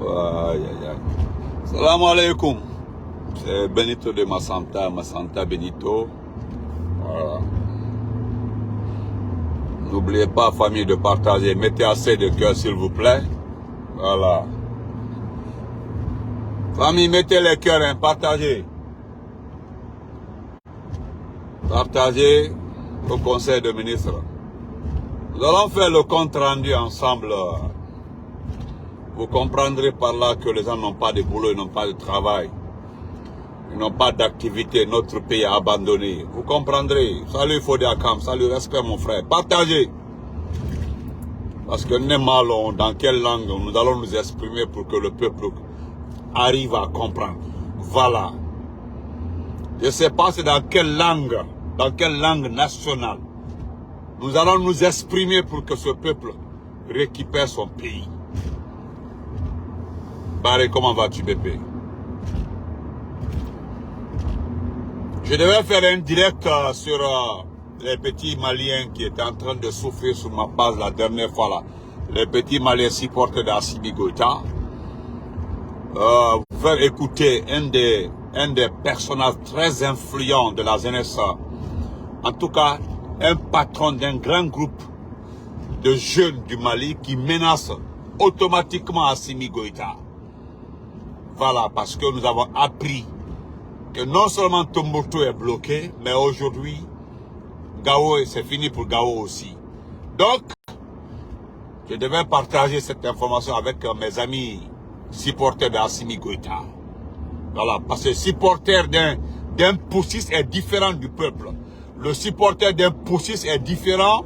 Aïe, aïe, aïe. Salam alaikum. C'est Benito de Massanta Benito. Voilà. N'oubliez pas, famille, de partager. Mettez assez de cœur, s'il vous plaît. Voilà. Famille, mettez les cœurs, hein, partagez. Partagez au Conseil des ministres. Nous allons faire le compte rendu ensemble. Vous comprendrez par là que les gens n'ont pas de boulot, ils n'ont pas de travail. Ils n'ont pas d'activité, notre pays a abandonné. Vous comprendrez. Salut Fodi Akam, salut, respect mon frère. Partagez. Parce que nous allons, dans quelle langue nous allons nous exprimer pour que le peuple arrive à comprendre. Voilà. Je ne sais pas c'est dans quelle langue nationale nous allons nous exprimer pour que ce peuple récupère son pays. Barré, comment vas-tu, bébé? Je devais faire un direct sur les petits Maliens qui étaient en train de souffrir sur ma page la dernière fois là. Les petits Maliens supporters d'Assimi Goïta. Vous faire écouter un des personnages très influents de la jeunesse. En tout cas, un patron d'un grand groupe de jeunes du Mali qui menace automatiquement Assimi Goïta. Voilà, parce que nous avons appris que non seulement Tombouctou est bloqué, mais aujourd'hui, Gao, c'est fini pour Gao aussi. Donc, je devais partager cette information avec mes amis supporters d'Assimi Goïta. Voilà, parce que le supporter d'un poussiste est différent du peuple. Le supporter d'un poussiste est différent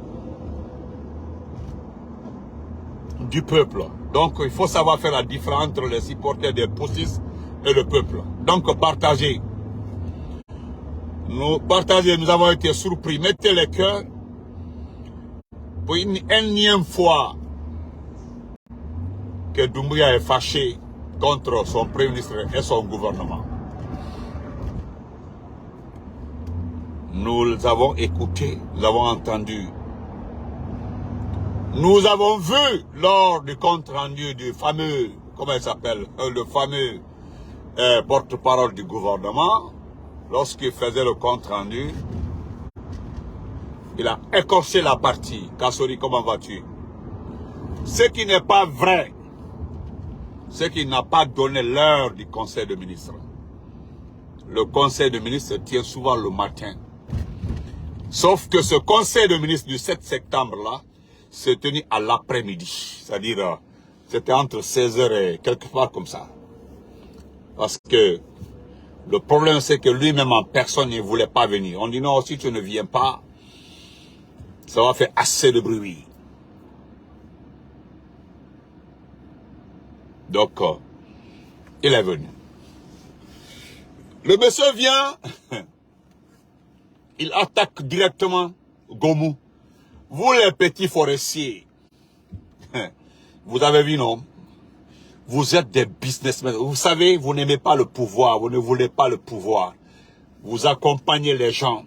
du peuple. Donc, il faut savoir faire la différence entre les supporters des poussistes et le peuple. Donc, partagez. Nous avons été surpris. Mettez les cœurs. Pour une énième fois que Doumbouya est fâché contre son Premier ministre et son gouvernement. Nous avons écouté, nous avons entendu. Nous avons vu lors du compte rendu du fameux, comment il s'appelle, le fameux porte-parole du gouvernement, lorsqu'il faisait le compte rendu, il a écorché la partie. Kassori, comment vas-tu? Ce qui n'est pas vrai, c'est qu'il n'a pas donné l'heure du conseil de ministres. Le conseil de ministres tient souvent le matin. Sauf que ce conseil de ministres du 7 septembre-là, s'est tenu à l'après-midi. C'est-à-dire, c'était entre 16h et quelque part comme ça. Parce que le problème, c'est que lui-même en personne ne voulait pas venir. On dit non, si tu ne viens pas, ça va faire assez de bruit. Donc, il est venu. Le monsieur vient, il attaque directement Gomou. Vous les petits forestiers, vous avez vu non? Vous êtes des businessmen. Vous savez, vous n'aimez pas le pouvoir, vous ne voulez pas le pouvoir. Vous accompagnez les gens.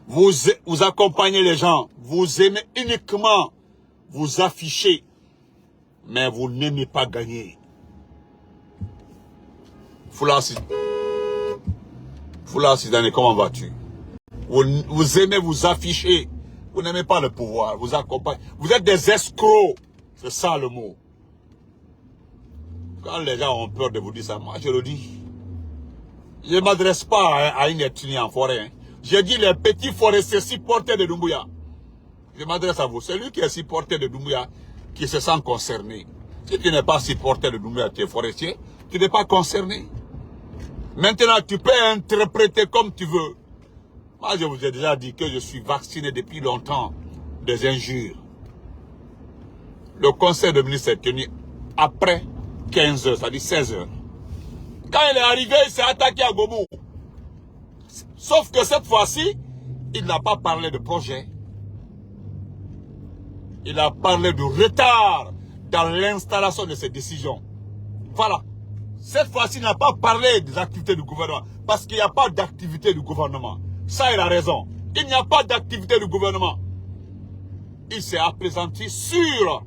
Vous accompagnez les gens. Vous aimez uniquement vous afficher. Mais vous n'aimez pas gagner. Foula Sidane, comment vas-tu? Vous aimez vous afficher. Vous n'aimez pas le pouvoir, vous accompagnez. Vous êtes des escrocs. C'est ça le mot. Quand les gens ont peur de vous dire ça, moi je le dis. Je ne m'adresse pas à une ethnie en forêt. Hein. J'ai dit les petits forestiers supporters de Doumbouya. Je m'adresse à vous. Celui qui est supporter de Doumbouya, qui se sent concerné. Si tu n'es pas supporter de Doumbouya, tu es forestier, tu n'es pas concerné. Maintenant, tu peux interpréter comme tu veux. Moi, je vous ai déjà dit que je suis vacciné depuis longtemps des injures. Le conseil de ministre est tenu après 15 heures, c'est-à-dire 16 heures. Quand il est arrivé, il s'est attaqué à Gomou. Sauf que cette fois-ci, il n'a pas parlé de projet. Il a parlé du retard dans l'installation de ces décisions. Voilà. Cette fois-ci, il n'a pas parlé des activités du gouvernement. Parce qu'il n'y a pas d'activité du gouvernement. Ça, il a raison. Il n'y a pas d'activité du gouvernement. Il s'est appesanti sur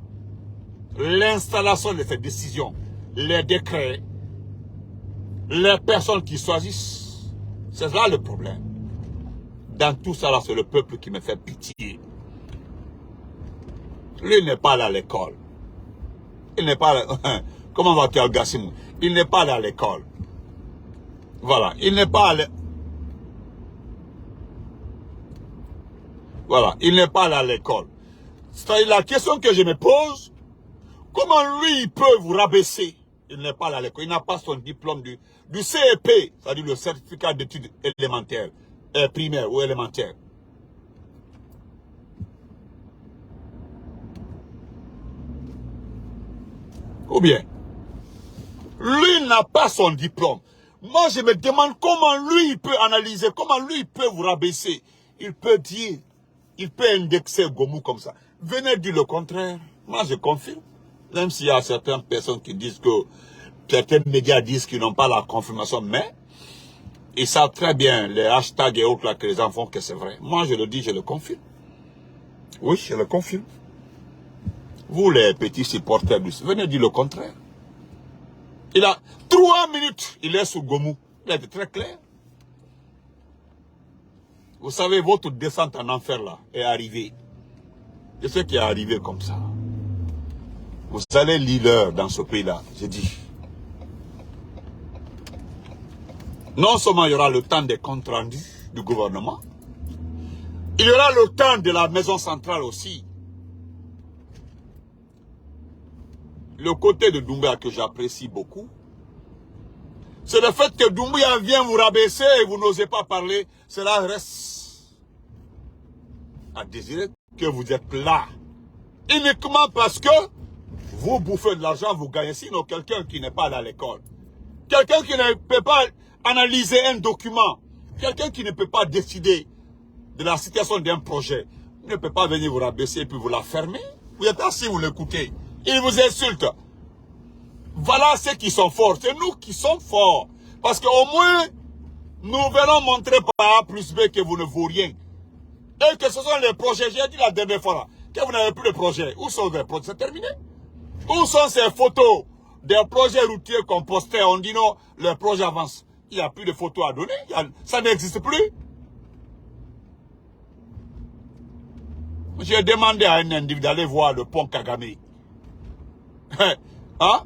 l'installation de ces décisions. les décrets, les personnes qui choisissent. C'est là le problème. Dans tout ça, c'est le peuple qui me fait pitié. Lui n'est pas allé à l'école. Il n'est pas allé... Comment va-t-il, Al-Gassim? Il n'est pas allé à l'école. Voilà, il n'est pas allé... Voilà, il n'est pas allé à l'école. C'est la question que je me pose, comment lui, il peut vous rabaisser? Il n'est pas allé à l'école, il n'a pas son diplôme du CEP, c'est-à-dire le certificat d'études élémentaires, primaires ou élémentaires. Ou bien, lui n'a pas son diplôme. Moi, je me demande comment lui, il peut analyser, comment lui, il peut vous rabaisser. Il peut dire, il peut indexer Gomou comme ça. Venez dire le contraire. Moi, je confirme. Même s'il y a certaines personnes qui disent que, certains médias disent qu'ils n'ont pas la confirmation, mais ils savent très bien, les hashtags et autres là, que les gens font, que c'est vrai. Moi, je le dis, je le confirme. Oui, je le confirme. Vous, les petits supporters, venez dire le contraire. Il a 3 minutes, il est sur Gomou. Il a été très clair. Vous savez, votre descente en enfer là est arrivée. C'est ce qui est arrivé comme ça. Vous allez lire l'heure dans ce pays-là, j'ai dit. Non seulement il y aura le temps des comptes rendus du gouvernement, il y aura le temps de la maison centrale aussi. Le côté de Doumbouya que j'apprécie beaucoup, c'est le fait que Doumbouya vient vous rabaisser et vous n'osez pas parler. Cela reste à désirer que vous êtes là. Uniquement parce que vous bouffez de l'argent, vous gagnez. Sinon, quelqu'un qui n'est pas allé à l'école, quelqu'un qui ne peut pas analyser un document, quelqu'un qui ne peut pas décider de la situation d'un projet, ne peut pas venir vous rabaisser et puis vous la fermer. Vous êtes assis, vous l'écoutez. Il vous insulte. Voilà ceux qui sont forts. C'est nous qui sommes forts. Parce qu'au moins, nous venons montrer par A plus B que vous ne vaut rien. Et que ce sont les projets. J'ai dit la dernière fois là, que vous n'avez plus de projets. Où sont les projets? C'est terminé. Où sont ces photos des projets routiers qu'on postait? On dit non, les projets avancent. Il n'y a plus de photos à donner. Ça n'existe plus. J'ai demandé à un individu d'aller voir le pont Kagame. Hein?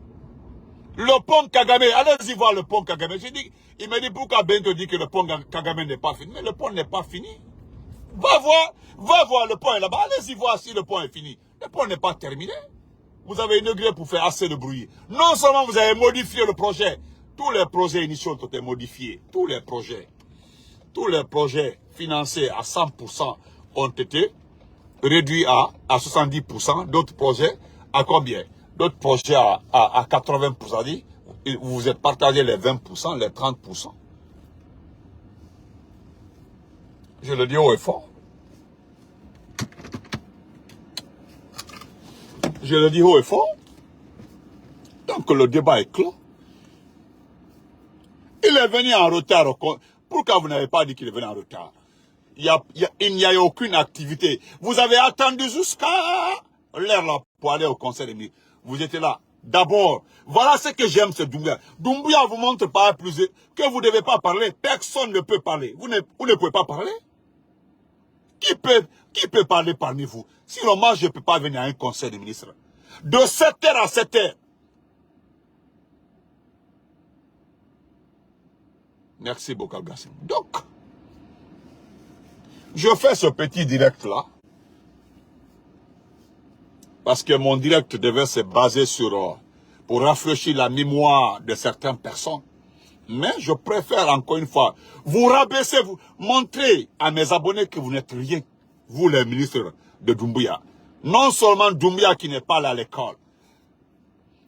Le pont Kagame, allez-y voir le pont Kagame. J'ai dit, il m'a dit, pourquoi Bento dit que le pont Kagame n'est pas fini? Mais le pont n'est pas fini. Va voir, le pont est là-bas. Allez-y voir si le pont est fini. Le pont n'est pas terminé. Vous avez inauguré pour faire assez de bruit. Non seulement vous avez modifié le projet, tous les projets initiaux ont été modifiés. Tous les projets financés à 100% ont été réduits à 70%. D'autres projets à combien? D'autres projets à 80%. Dit, vous vous êtes partagé les 20%, les 30%. Je le dis haut et fort. Je le dis haut et fort. Donc le débat est clos. Il est venu en retard. Pourquoi vous n'avez pas dit qu'il est venu en retard? Il n'y a aucune activité. Vous avez attendu jusqu'à l'heure là pour aller au conseil des ministres. Vous étiez là. D'abord, voilà ce que j'aime, c'est Doumbouya. Doumbouya vous montre par plus que vous ne devez pas parler. Personne ne peut parler. Vous ne pouvez pas parler. Qui peut parler parmi vous? Sinon, moi, je ne peux pas venir à un conseil des ministres. De 7h à 7h. Merci beaucoup, Gassim. Donc, je fais ce petit direct-là. Parce que mon direct devait se baser sur, pour rafraîchir la mémoire de certaines personnes. Mais je préfère encore une fois, vous rabaisser, vous montrer à mes abonnés que vous n'êtes rien. Vous les ministres de Doumbouya. Non seulement Doumbouya qui n'est pas allé à l'école.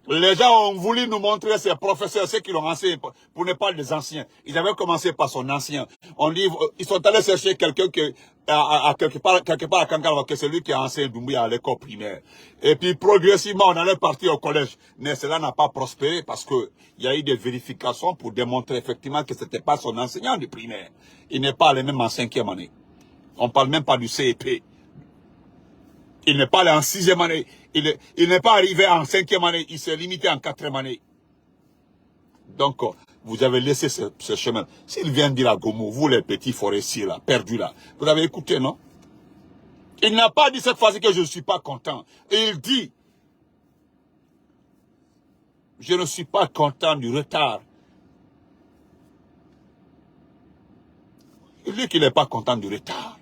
Les gens ont voulu nous montrer ces professeurs, ceux qui l'ont enseigné, pour ne pas des anciens. Ils avaient commencé par son ancien. On dit, ils sont allés chercher quelqu'un qui, quelque part à Kankalwa, que c'est lui qui a enseigné Doumbouya à l'école primaire. Et puis, progressivement, on allait partir au collège. Mais cela n'a pas prospéré parce que il y a eu des vérifications pour démontrer effectivement que c'était pas son enseignant du primaire. Il n'est pas allé même en 5e année. On parle même pas du CEP. Il n'est pas allé en 6e année. Il n'est pas arrivé en 5e année. Il s'est limité en 4e année. Donc, vous avez laissé ce chemin. S'il vient dire à Gomo, vous les petits forestiers là, perdus là, vous avez écouté, non? Il n'a pas dit cette fois-ci que je ne suis pas content. Et il dit, je ne suis pas content du retard. Il dit qu'il n'est pas content du retard.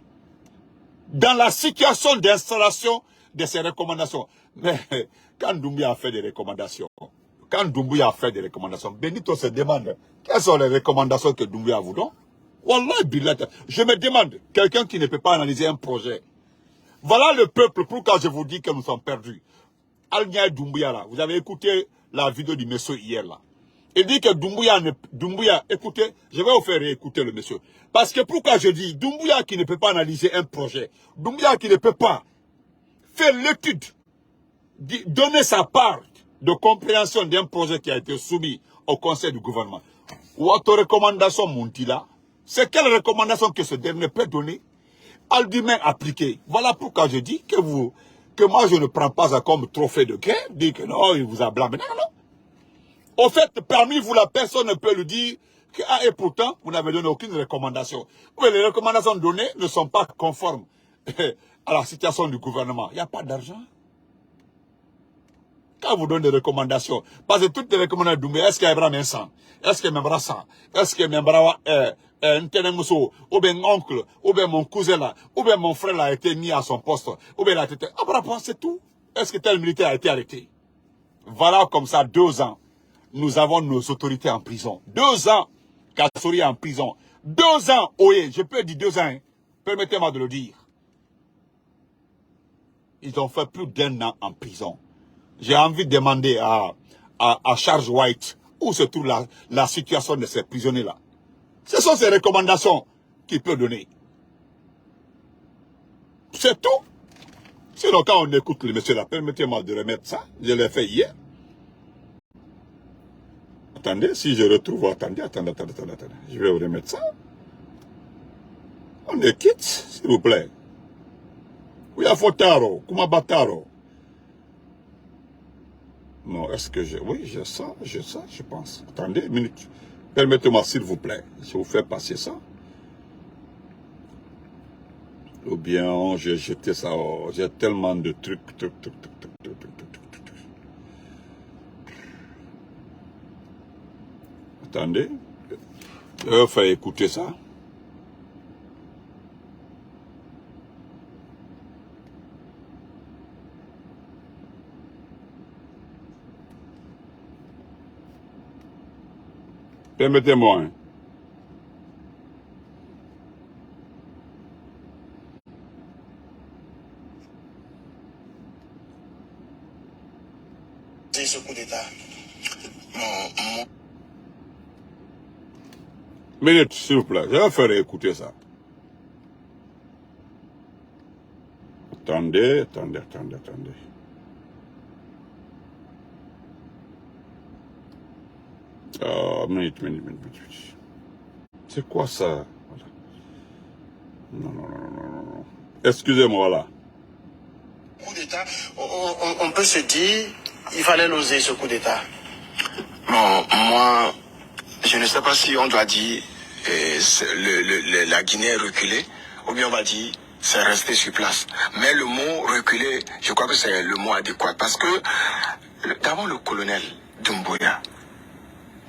Dans la situation d'installation de ces recommandations. Mais quand Doumbouya a fait des recommandations, Benito se demande, quelles sont les recommandations que Doumbouya vous donne? Wallah, billah, je me demande, quelqu'un qui ne peut pas analyser un projet. Voilà le peuple, pourquoi je vous dis que nous sommes perdus. Al-Nia Doumbouya là, vous avez écouté la vidéo du monsieur hier là. Il dit que Doumbouya, écoutez, je vais vous faire réécouter le monsieur. Parce que pourquoi je dis, Doumbouya qui ne peut pas analyser un projet, Doumbouya qui ne peut pas faire l'étude, donner sa part de compréhension d'un projet qui a été soumis au conseil du gouvernement. Votre recommandation, Montila, c'est quelle recommandation que ce dernier peut donner? Aldumin appliqué. Voilà pourquoi je dis que moi je ne prends pas ça comme trophée de guerre, dire que non, il vous a blâmé. Non, non, non. Au fait, parmi vous, la personne ne peut lui dire que, et pourtant, vous n'avez donné aucune recommandation. Oui, les recommandations données ne sont pas conformes à la situation du gouvernement. Il n'y a pas d'argent. Quand vous donnez des recommandations, parce que toutes les recommandations Doumbouya, est-ce qu'il y a un sang? Est-ce qu'il y a un sang? Est-ce qu'il y a un tenemuso, ou bien oncle, ou bien mon cousin là, ou bien mon frère là a été mis à son poste, ou bien il a été... Ah, bravo, c'est tout. Est-ce que tel militaire a été arrêté? Voilà comme ça, 2 ans. Nous avons nos autorités en prison. 2 ans, Kassori en prison. 2 ans, oui, je peux dire 2 ans. Hein. Permettez-moi de le dire. Ils ont fait plus d'1 an en prison. J'ai envie de demander à Charles White où se trouve la situation de ces prisonniers-là. Ce sont ces recommandations qu'il peut donner. C'est tout. Sinon, quand on écoute le monsieur là, permettez-moi de remettre ça. Je l'ai fait hier. Attendez, si je retrouve, attendez. Je vais vous remettre ça. On est quitte, s'il vous plaît. Oui, à Fotaro, Kumabataro. Non, est-ce que j'ai... Oui, j'ai ça, je pense. Attendez une minute. Permettez-moi, s'il vous plaît. Je vous fais passer ça. Ou bien, j'ai jeté ça. Oh, j'ai tellement de trucs. Attendez. Je vais faire écouter ça. Permettez-moi. Hein. Ce coup d'État. Minute, s'il vous plaît. Je vais faire écouter ça. Attendez. Minute. C'est quoi ça? Voilà. Non. Excusez-moi, là. Coup d'État, on peut se dire, il fallait l'oser ce coup d'État. Bon, moi, je ne sais pas si on doit dire la Guinée est reculée, ou bien on va dire c'est resté sur place. Mais le mot reculé, je crois que c'est le mot adéquat. Parce que, d'abord le colonel Doumbouya,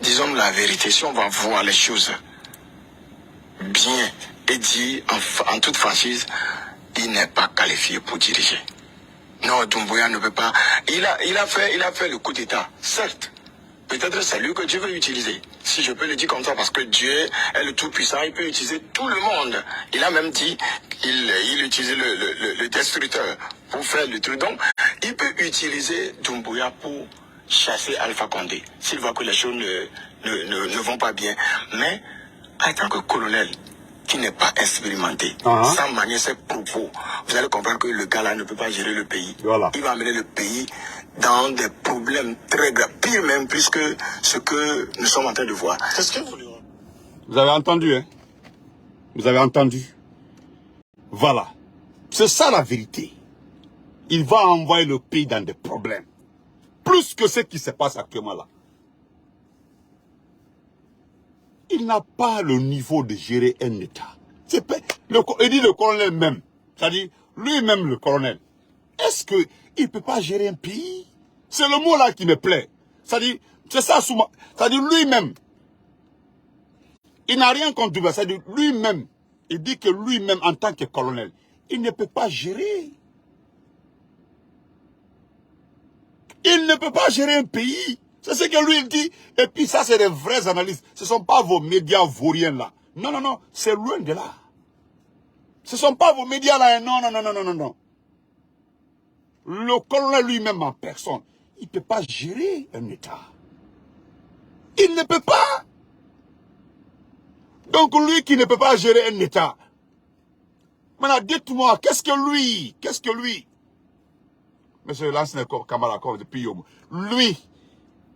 disons la vérité, si on va voir les choses bien et dire en toute franchise, il n'est pas qualifié pour diriger. Non, Doumbouya ne peut pas. Il a fait le coup d'État, certes. Peut-être c'est lui que Dieu veut utiliser. Si je peux le dire comme ça, parce que Dieu est le Tout-Puissant, il peut utiliser tout le monde. Il a même dit qu'il utilisait le destructeur pour faire le truc. Donc, il peut utiliser Doumbouya pour chasser Alpha Condé, s'il voit que les choses ne vont pas bien. Mais, en tant que colonel, qui n'est pas expérimenté, sans manier ses propos, vous allez comprendre que le gars-là ne peut pas gérer le pays. Voilà. Il va amener le pays dans des problèmes très graves, pire même plus que ce que nous sommes en train de voir. C'est ce que vous avez entendu, hein? Vous avez entendu? Voilà. C'est ça la vérité. Il va envoyer le pays dans des problèmes. Plus que ce qui se passe actuellement là. Il n'a pas le niveau de gérer un État. Il dit le colonel même. C'est-à-dire, lui-même le colonel. Est-ce qu'il ne peut pas gérer un pays? C'est le mot là qui me plaît. C'est-à-dire, c'est ça, c'est-à-dire lui-même. Il n'a rien contre lui. C'est-à-dire lui-même. Il dit que lui-même, en tant que colonel, il ne peut pas gérer. Il ne peut pas gérer un pays. C'est ce que lui il dit. Et puis ça, c'est des vraies analyses. Ce ne sont pas vos médias vauriens là. Non, non, non. C'est loin de là. Ce ne sont pas vos médias là. Non, non, non, non, non, non, non. Le colonel lui-même en personne, il ne peut pas gérer un État. Il ne peut pas. Donc lui qui ne peut pas gérer un État. Maintenant, dites-moi, qu'est-ce que lui, Monsieur l'ancien Kamara, depuis lui,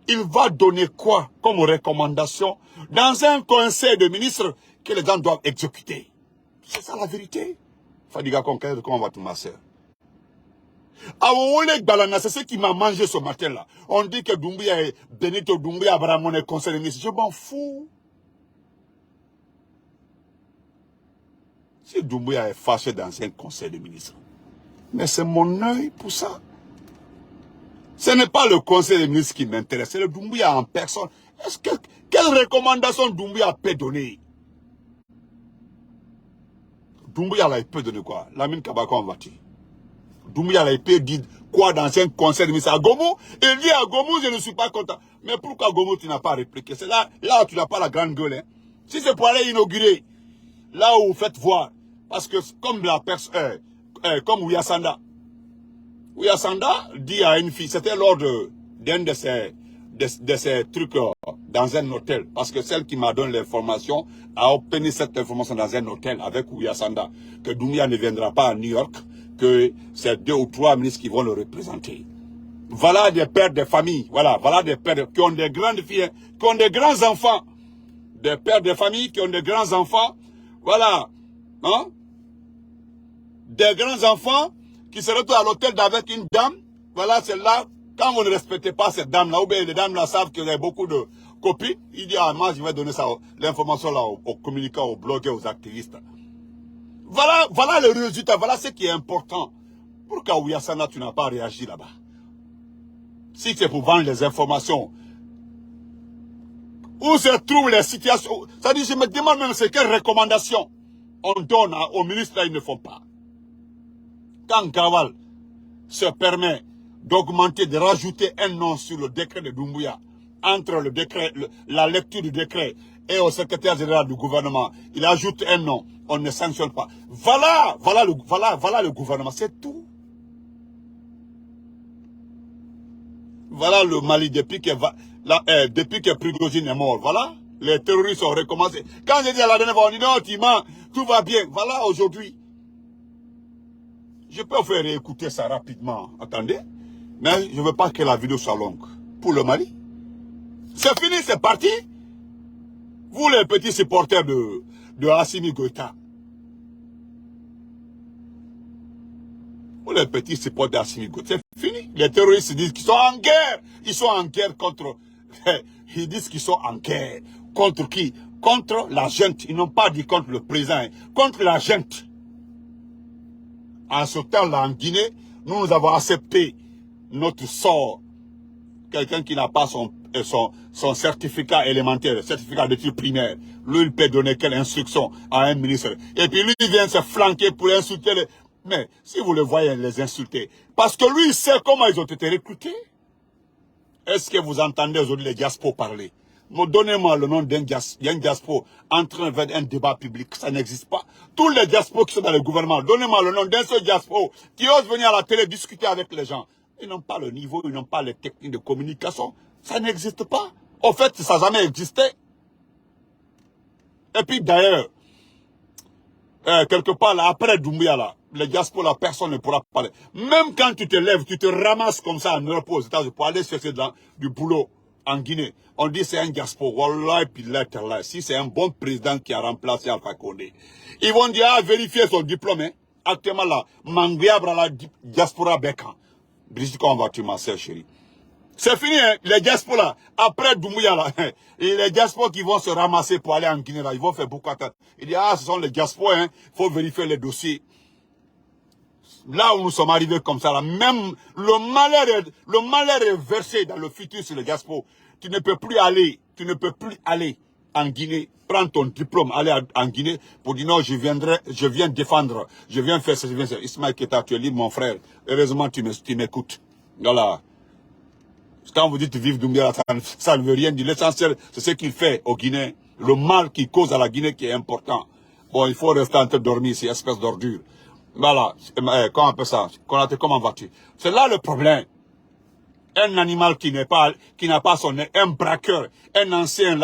il va donner quoi comme recommandation dans un conseil de ministres que les gens doivent exécuter? C'est ça la vérité. Fadiga Konker, comment va-t-il, ma soeur? C'est ce qui m'a mangé ce matin-là. On dit que Doumbouya et Benito Doumbouya Abraham est conseil de ministres. Je m'en fous. Si Doumbouya est fâché dans un conseil de ministres, mais c'est mon œil pour ça. Ce n'est pas le conseil des ministres qui m'intéresse, c'est le Doumbouya en personne. Quelle recommandation Doumbouya peut donner? Doumbouya là, il peut donner quoi? Lamine Kabako en va-t-il? Doumbouya là, il peut dire quoi dans un conseil de ministres? À Gomo, il dit à Gomo, je ne suis pas content. Mais pourquoi Gomo, tu n'as pas répliqué? C'est là où tu n'as pas la grande gueule. Hein? Si c'est pour aller inaugurer, là où vous faites voir, parce que comme la personne, comme Ouyasanda. Ouyasanda dit à une fille, c'était lors d'un de ces trucs dans un hôtel, parce que celle qui m'a donné l'information a obtenu cette information dans un hôtel avec Ouyasanda, que Doumbouya ne viendra pas à New York, que c'est 2 ou 3 ministres qui vont le représenter. Voilà des pères de famille, voilà des pères qui ont des grandes filles, qui ont des grands enfants, des pères de famille qui ont des grands enfants, voilà, hein? Des grands enfants qui se retrouvent à l'hôtel avec une dame. Voilà, c'est là, quand vous ne respectez pas cette dame-là, ou bien les dames-là savent que vous avez beaucoup de copies, il dit, ah, moi, je vais donner ça, l'information là aux communicants, aux blogueurs, aux activistes. Voilà le résultat, voilà ce qui est important. Pourquoi Ouyasanda, tu n'as pas réagi là-bas? Si c'est pour vendre les informations, où se trouvent les situations, c'est-à-dire, je me demande même c'est quelles recommandations on donne aux ministres là, ils ne font pas. Quand Gaval se permet d'augmenter, de rajouter un nom sur le décret de Doumbouya, entre le décret, la lecture du décret et au secrétaire général du gouvernement, il ajoute un nom, on ne sanctionne pas. Voilà le gouvernement, c'est tout. Voilà le Mali depuis que Prigozhin est mort. Voilà, les terroristes ont recommencé. Quand j'ai dit à la dernière fois, on dit non, tu mens, tout va bien. Voilà aujourd'hui. Je peux vous faire écouter ça rapidement. Attendez. Mais je ne veux pas que la vidéo soit longue. Pour le Mali. C'est fini, c'est parti. Vous les petits supporters de Assimi Goïta. Vous les petits supporters d'Assimi Goïta. C'est fini. Les terroristes disent qu'ils sont en guerre. Ils sont en guerre contre... Ils disent qu'ils sont en guerre. Contre qui? Contre la junte. Ils n'ont pas dit contre le président. Contre la junte. En ce temps-là, en Guinée, nous avons accepté notre sort. Quelqu'un qui n'a pas son certificat élémentaire, certificat d'études primaires, lui, il peut donner quelle instruction à un ministre. Et puis lui, il vient se flanquer pour insulter les... Mais si vous le voyez les insulter, parce que lui, il sait comment ils ont été recrutés. Est-ce que vous entendez aujourd'hui les diaspos parler? Donnez-moi le nom d'un diaspo en train de faire un débat public. Ça n'existe pas. Tous les diaspos qui sont dans le gouvernement, donnez-moi le nom d'un seul diaspo qui ose venir à la télé discuter avec les gens. Ils n'ont pas le niveau, ils n'ont pas les techniques de communication. Ça n'existe pas. En fait, ça n'a jamais existé. Et puis d'ailleurs, quelque part là, après Doumbouya là, les diaspos là, personne ne pourra parler. Même quand tu te lèves, tu te ramasses comme ça en Europe, aux États-Unis pour aller chercher du boulot en Guinée. On dit c'est un diaspora. Wallah, puis là, si c'est un bon président qui a remplacé Alpha Condé. Ils vont dire, vérifier son diplôme. Hein. Actuellement là, Mangliabra la diaspora Bekan. Brigitte, comment vas-tu, ma sœur chérie? C'est fini, hein, les diasporas là. Après Doumbouya là, et les diasporas qui vont se ramasser pour aller en Guinée là, ils vont faire beaucoup d'attentes. Il dit, ah, ce sont les diasporas, hein, faut vérifier les dossiers. Là où nous sommes arrivés comme ça, là, même le malheur est versé dans le futur sur les diasporas. Tu ne peux plus aller en Guinée, prendre ton diplôme, aller en Guinée pour dire non, je viens défendre, je viens faire ce, je viens faire. Ismaël Keita, tu es libre, mon frère. Heureusement, tu m'écoutes. Voilà. Quand vous dites vivre Doumbouya, ça ne veut rien dire. L'essentiel, c'est ce qu'il fait aux Guinéens. Le mal qu'il cause à la Guinée qui est important. Bon, il faut rester en train de dormir, c'est une espèce d'ordure. Voilà. Comment on appelle ça? Comment vas-tu? C'est là le problème. Un animal qui n'a pas son nez, un braqueur, un ancien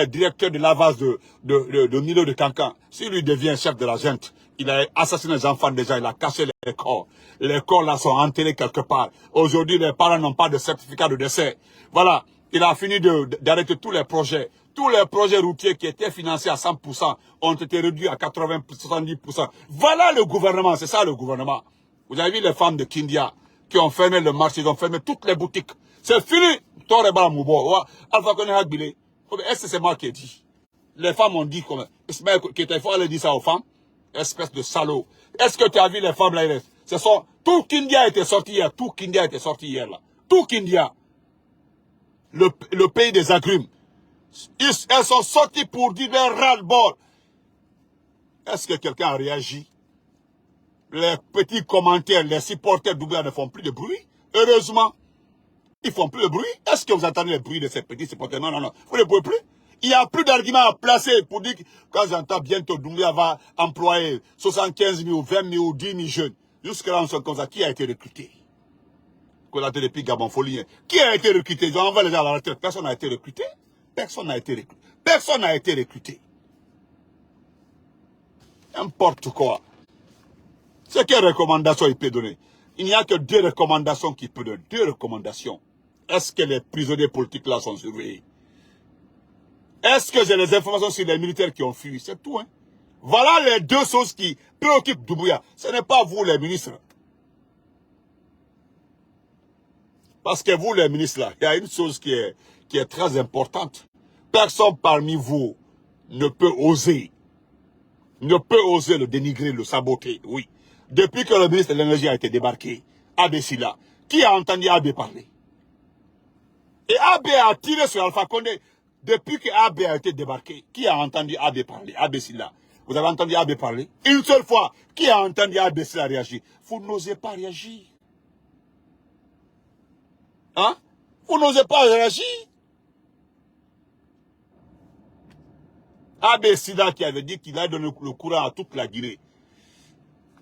directeur de lavage de Milo de Cancan, s'il lui devient chef de la junte, il a assassiné les enfants déjà, il a caché les corps. Les corps là sont enterrés quelque part. Aujourd'hui, les parents n'ont pas de certificat de décès. Voilà. Il a fini d'arrêter tous les projets. Tous les projets routiers qui étaient financés à 100% ont été réduits à 80, 70%. Voilà le gouvernement, c'est ça le gouvernement. Vous avez vu les femmes de Kindia qui ont fermé le marché, ils ont fermé toutes les boutiques. C'est fini. Alpha Condé Hagbile. Est-ce que c'est moi qui ai dit? Les femmes ont dit comme Ismaël Keita, il faut aller dire ça aux femmes. Espèce de salaud. Est-ce que tu as vu les femmes là? Ce sont, tout Kindia était sorti hier. Tout Kindia était sorti hier là. Tout Kindia. Le pays des agrumes. Elles sont sorties pour dire ras-le-bol. Est-ce que quelqu'un a réagi? Les petits commentaires, les supporters Doumbouya ne font plus de bruit. Heureusement. Ils font plus de bruit. Est-ce que vous entendez le bruit de ces petits supporters? Non, non, non. Vous ne pouvez plus. Il n'y a plus d'arguments à placer pour dire que quand j'entends bientôt Doumbouya va employer 75 000, 20 000 ou 10 000 jeunes. Jusque-là, on se comme ça. Qui a été recruté? Collaté depuis Gabon Folie. Qui a été recruté? Ils ont envoyé les gens à la retraite. Personne n'a été recruté. Personne n'a été recruté. Personne n'a été recruté. N'importe quoi. C'est quelle recommandation il peut donner? Il n'y a que 2 recommandations qu'il peut donner. 2 recommandations. Est-ce que les prisonniers politiques là sont surveillés? Est-ce que j'ai les informations sur les militaires qui ont fui? C'est tout, hein. Voilà les 2 choses qui préoccupent Doumbouya. Ce n'est pas vous les ministres. Parce que vous les ministres là, il y a une chose qui est très importante. Personne parmi vous ne peut oser le dénigrer, le saboter, oui. Depuis que le ministre de l'énergie a été débarqué, Abbé Silla, qui a entendu Abbé parler? Et Abbé a tiré sur Alpha Condé. Depuis que Abbé a été débarqué, qui a entendu Abbé parler? Abbé Silla. Vous avez entendu Abbé parler? Une seule fois, qui a entendu Abbé Silla réagir? Vous n'osez pas réagir. Hein? Vous n'osez pas réagir? Abbé Silla qui avait dit qu'il a donné le courant à toute la Guinée.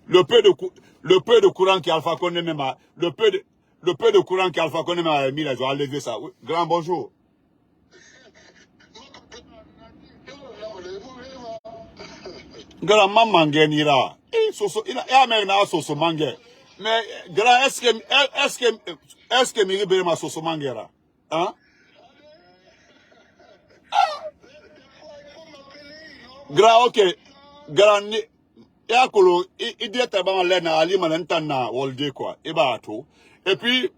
Le peu de courant qu'Alpha Condé même a, le peu de courant qu'Alpha Condé même a mis, ils ont enlevé ça. Oui. Grand bonjour. Grand maman nira. Il a même soso mangé. Mais grand est-ce que Miri Berema soso mangera? Hein? Grand ok. Grand Yakolo, il dit à l'ena ali manantana wolde quoi. Et bah tout. Et puis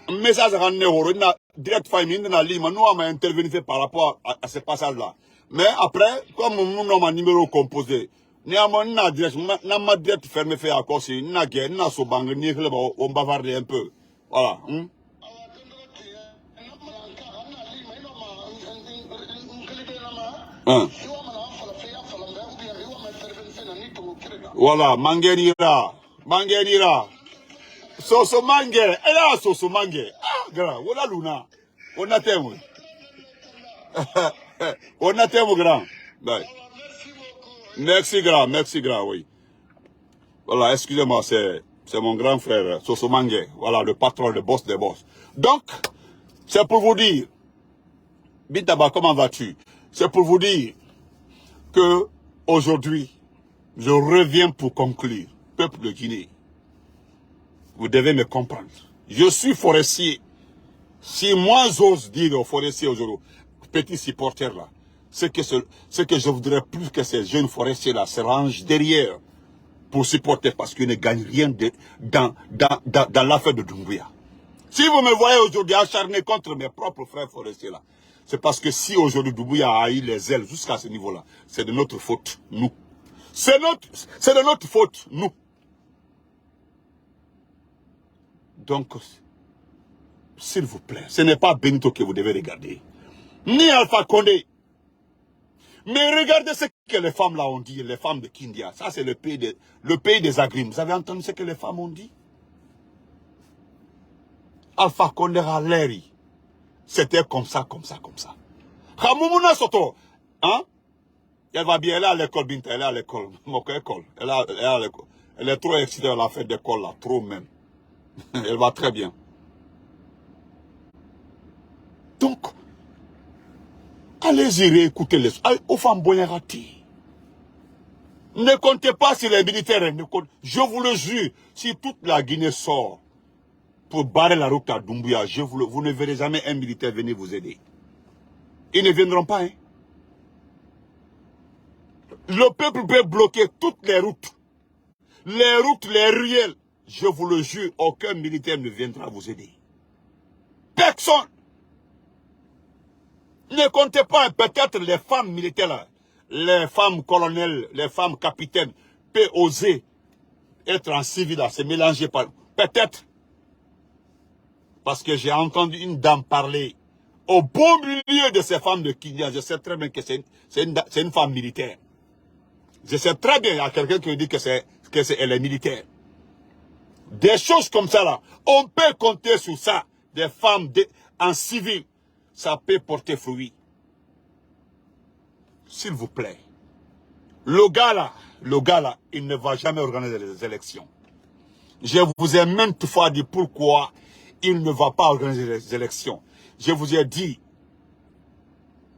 message à Neuro, direct famille na lima nous on a intervenu par rapport à ce passage là. Mais après comme nous avons un numéro composé, néanmoins na direct fermé fait à cause na guerre na so bang ni on bavarder un peu. Voilà. Voilà, mangenira. Soso mange, ela soso mange. Ah, grand, wala luna. On a temo. On a temo grand. Merci grand, oui. Voilà, excusez-moi, c'est mon grand frère, Soso Mange. Voilà, le patron, le boss des boss. Donc, c'est pour vous dire, Bintaba, comment vas-tu? C'est pour vous dire que aujourd'hui, je reviens pour conclure. Peuple de Guinée, vous devez me comprendre. Je suis forestier. Si moi j'ose dire aux forestiers aujourd'hui, petits supporters là, c'est que je voudrais plus que ces jeunes forestiers là se rangent derrière pour supporter parce qu'ils ne gagnent rien dans l'affaire de Doumbouya. Si vous me voyez aujourd'hui acharné contre mes propres frères forestiers là, c'est parce que si aujourd'hui Doumbouya a eu les ailes jusqu'à ce niveau-là, c'est de notre faute, nous. C'est de notre faute, nous. Donc, s'il vous plaît, ce n'est pas Benito que vous devez regarder, ni Alpha Condé. Mais regardez ce que les femmes là ont dit, les femmes de Kindia. Ça, c'est le pays des agrimes. Vous avez entendu ce que les femmes ont dit? Alpha Condé Raleri. C'était comme ça, comme ça, comme ça. Ramoumouna Soto, hein? Elle va bien, elle est à l'école, Binta, elle est à l'école. Elle est à l'école. Elle est trop excitée à la fête d'école là, trop même. Elle va très bien. Donc, allez-y réécouter les aux femmes Boyarati. Ne comptez pas sur les militaires. Je vous le jure, si toute la Guinée sort pour barrer la route à Doumbouya, vous ne verrez jamais un militaire venir vous aider. Ils ne viendront pas. Hein. Le peuple peut bloquer toutes les routes. Les ruelles. Je vous le jure, aucun militaire ne viendra vous aider. Personne. Ne comptez pas, peut-être les femmes militaires, les femmes colonels, les femmes capitaines, peuvent oser être en civil, se mélanger par... Peut-être. Parce que j'ai entendu une dame parler au beau milieu de ces femmes de Kinya. Je sais très bien que c'est une femme militaire. Je sais très bien, il y a quelqu'un qui me dit elle est militaire. Des choses comme ça là, on peut compter sur ça. Des femmes en civil, ça peut porter fruit. S'il vous plaît. Le gars là, il ne va jamais organiser les élections. Je vous ai maintes fois dit pourquoi il ne va pas organiser les élections. Je vous ai dit,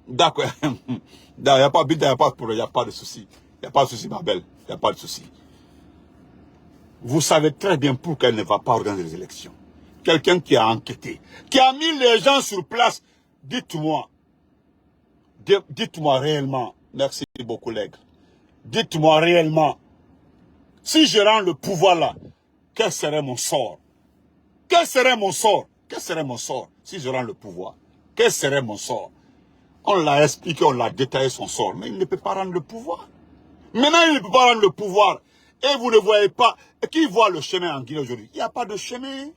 d'accord, il n'y a pas de problème, il n'y a pas de souci. Il n'y a pas de souci, ma belle, il n'y a pas de souci. Vous savez très bien pourquoi il ne va pas organiser les élections. Quelqu'un qui a enquêté, qui a mis les gens sur place, dites-moi réellement, merci beaucoup, collègues. Dites-moi réellement, si je rends le pouvoir là, quel serait mon sort? Quel serait mon sort? Quel serait mon sort si je rends le pouvoir? Quel serait mon sort? On l'a expliqué, on l'a détaillé son sort, mais il ne peut pas rendre le pouvoir. Maintenant, il ne peut pas rendre le pouvoir. Et vous ne voyez pas. Et qui voit le chemin en Guinée aujourd'hui? Il n'y a pas de chemin.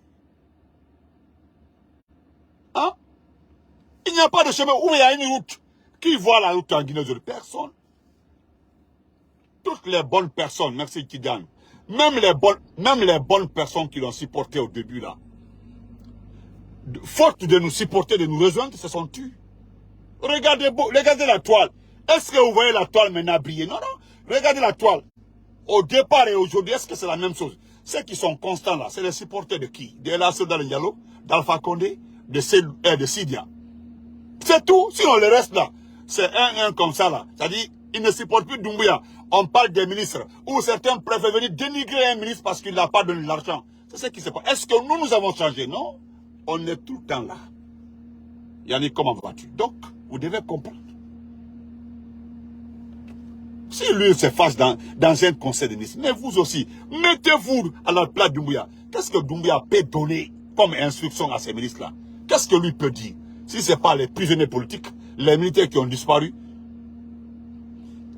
Hein? Il n'y a pas de chemin où il y a une route. Qui voit la route en Guinée aujourd'hui? Personne. Toutes les bonnes personnes, merci Tidane, même les bonnes personnes qui l'ont supporté au début là, faute de nous supporter, de nous rejoindre, se sont tués. Regardez la toile. Est-ce que vous voyez la toile maintenant briller? Non, non. Regardez la toile. Au départ et aujourd'hui, est-ce que c'est la même chose? Ceux qui sont constants là, c'est les supporters de qui? De Lasso Diallo, d'Alpha Condé, de Sidia. C'est tout. Sinon le reste là, c'est un comme ça là. C'est-à-dire, ils ne supportent plus Doumbouya. On parle des ministres, où certains préfèrent venir dénigrer un ministre parce qu'il n'a pas donné l'argent. C'est ce qui se passe. Est-ce que nous avons changé? Non. On est tout le temps là. Yannick, comment vas-tu? Donc, vous devez comprendre. Si lui se fâche dans un conseil de ministres, mais vous aussi, mettez-vous à la place de Doumbouya. Qu'est-ce que Doumbouya peut donner comme instruction à ces ministres-là? Qu'est-ce que lui peut dire? Si ce n'est pas les prisonniers politiques, les militaires qui ont disparu,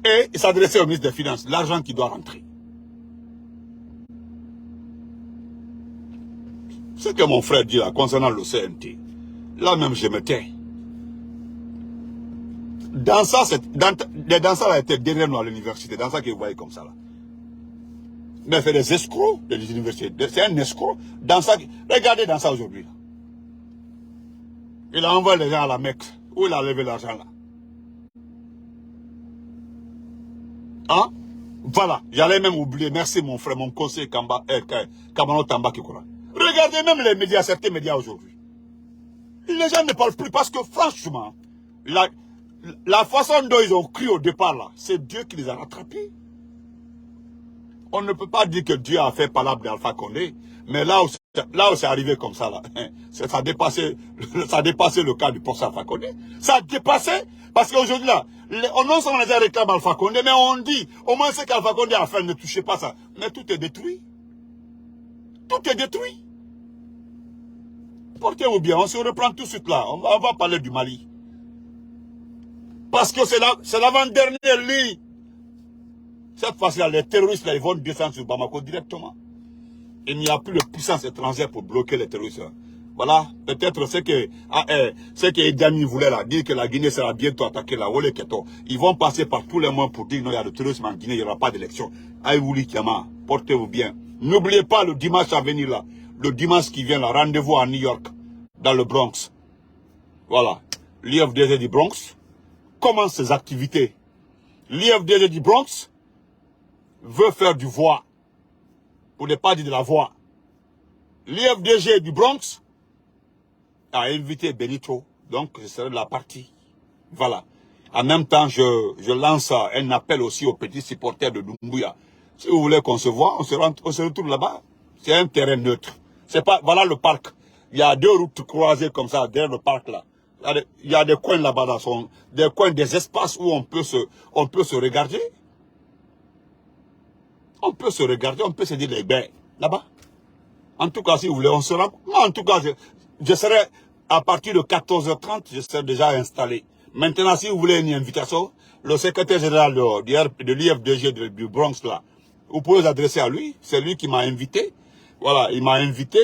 et s'adresser au ministre des Finances, l'argent qui doit rentrer. Ce que mon frère dit là, concernant le CNT, là même je me tais. Dans ça, là était derrière nous à l'université, dans ça que vous voyez comme ça là. Mais fait des escrocs de l'université, c'est un escroc. Dans ça, regardez dans ça aujourd'hui. Il a envoyé les gens à la Mecque, où il a levé l'argent là. Hein? Voilà, j'allais même oublier, merci mon frère, mon conseiller Kamano Tamba Kikora. Regardez même les médias, certains médias aujourd'hui. Les gens ne parlent plus parce que franchement, la façon dont ils ont cru au départ là, c'est Dieu qui les a rattrapés. On ne peut pas dire que Dieu a fait palabre d'Alpha Condé, mais là où c'est arrivé comme ça là, ça a dépassé le cas du professeur Alpha Condé. Ça a dépassé, parce qu'aujourd'hui là, non seulement les gens réclament Alpha Condé, mais on dit, au moins ce qu'Alpha Condé a fait, ne touchez pas ça. Mais tout est détruit. Tout est détruit. Portez-vous bien, on se reprend tout de suite là. On va parler du Mali. Parce que c'est l'avant-dernière ligne. Cette fois-ci-là, les terroristes, là, ils vont descendre sur Bamako directement. Il n'y a plus de puissance étrangère pour bloquer les terroristes. Voilà, peut-être ce que Edami voulait là, dire que la Guinée sera bientôt attaquée là, ils vont passer par tous les moyens pour dire non, il y a le terrorisme en Guinée, il n'y aura pas d'élection. Aïwouli Kiama, portez-vous bien. N'oubliez pas le dimanche à venir là, le dimanche qui vient là, rendez-vous à New York, dans le Bronx. Voilà, l'IFDG du Bronx commence ses activités. L'IFDG du Bronx veut faire du voix, pour ne pas dire de la voix. L'IFDG du Bronx a invité Benito, donc ce serait la partie. Voilà. En même temps, je lance un appel aussi aux petits supporters de Doumbouya. Si vous voulez qu'on se voit, on se retrouve là-bas. C'est un terrain neutre. C'est pas, voilà le parc. Il y a 2 routes croisées comme ça, derrière le parc là. Il y a des coins là-bas, des coins, des espaces où on peut se regarder. On peut se regarder, on peut se dire les bains là-bas. En tout cas, si vous voulez, on se rend. Moi, en tout cas, je serai à partir de 14h30, je serai déjà installé. Maintenant, si vous voulez une invitation, le secrétaire général de l'IFDG du Bronx, là, vous pouvez vous adresser à lui. C'est lui qui m'a invité. Voilà, il m'a invité.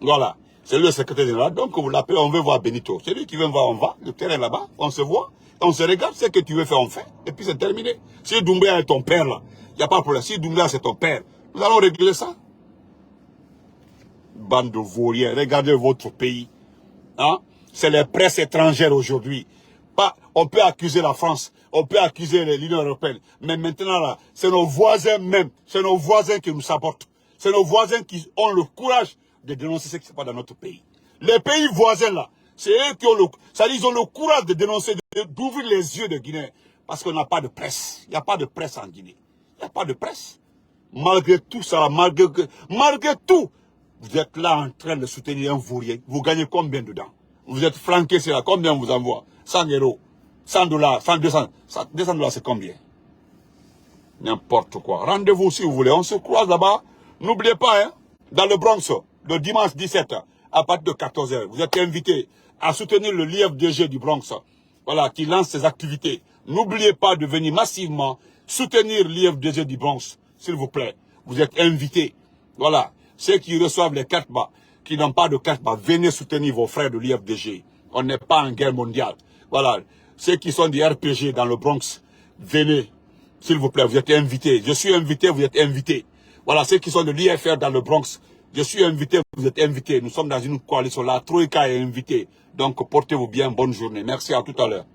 Voilà, c'est le secrétaire général. Donc, vous l'appelez, on veut voir Benito. C'est lui qui veut voir, on va. Le terrain là-bas, on se voit. On se regarde, ce que tu veux faire, on fait. Et puis, c'est terminé. Si Doumbouya est ton père, là, il n'y a pas de problème. Si Doumbouya, c'est ton père, nous allons régler ça. Bande de vauriens, regardez votre pays. Hein? C'est les presses étrangères aujourd'hui. On peut accuser la France, on peut accuser l'Union européenne, mais maintenant là, c'est nos voisins même, c'est nos voisins qui nous sabotent. C'est nos voisins qui ont le courage de dénoncer ce qui se passe dans notre pays. Les pays voisins là, c'est eux qui ont ils ont le courage de dénoncer, d'ouvrir les yeux des Guinéens, parce qu'on n'a pas de presse. Il n'y a pas de presse en Guinée. Il n'y a pas de presse. Malgré tout ça, malgré tout, vous êtes là en train de soutenir un vaurien. Vous gagnez combien dedans? Vous êtes flanqué, c'est là. Combien on vous envoie? 100 €, 100 $, 100, 200. 200 $, c'est combien? N'importe quoi. Rendez-vous si vous voulez. On se croise là-bas. N'oubliez pas, hein, dans le Bronx, le dimanche 17, à partir de 14h, vous êtes invités à soutenir le l'IFDG du Bronx. Voilà, qui lance ses activités. N'oubliez pas de venir massivement soutenir l'IFDG du Bronx, s'il vous plaît. Vous êtes invités. Voilà. Ceux qui reçoivent les cartes bas, qui n'ont pas de carte bas, venez soutenir vos frères de l'IFDG. On n'est pas en guerre mondiale. Voilà. Ceux qui sont du RPG dans le Bronx, venez. S'il vous plaît, vous êtes invités. Je suis invité, vous êtes invités. Voilà, ceux qui sont de l'IFR dans le Bronx, je suis invité, vous êtes invités. Nous sommes dans une coalition. La Troïka est invitée. Donc, portez-vous bien. Bonne journée. Merci, à tout à l'heure.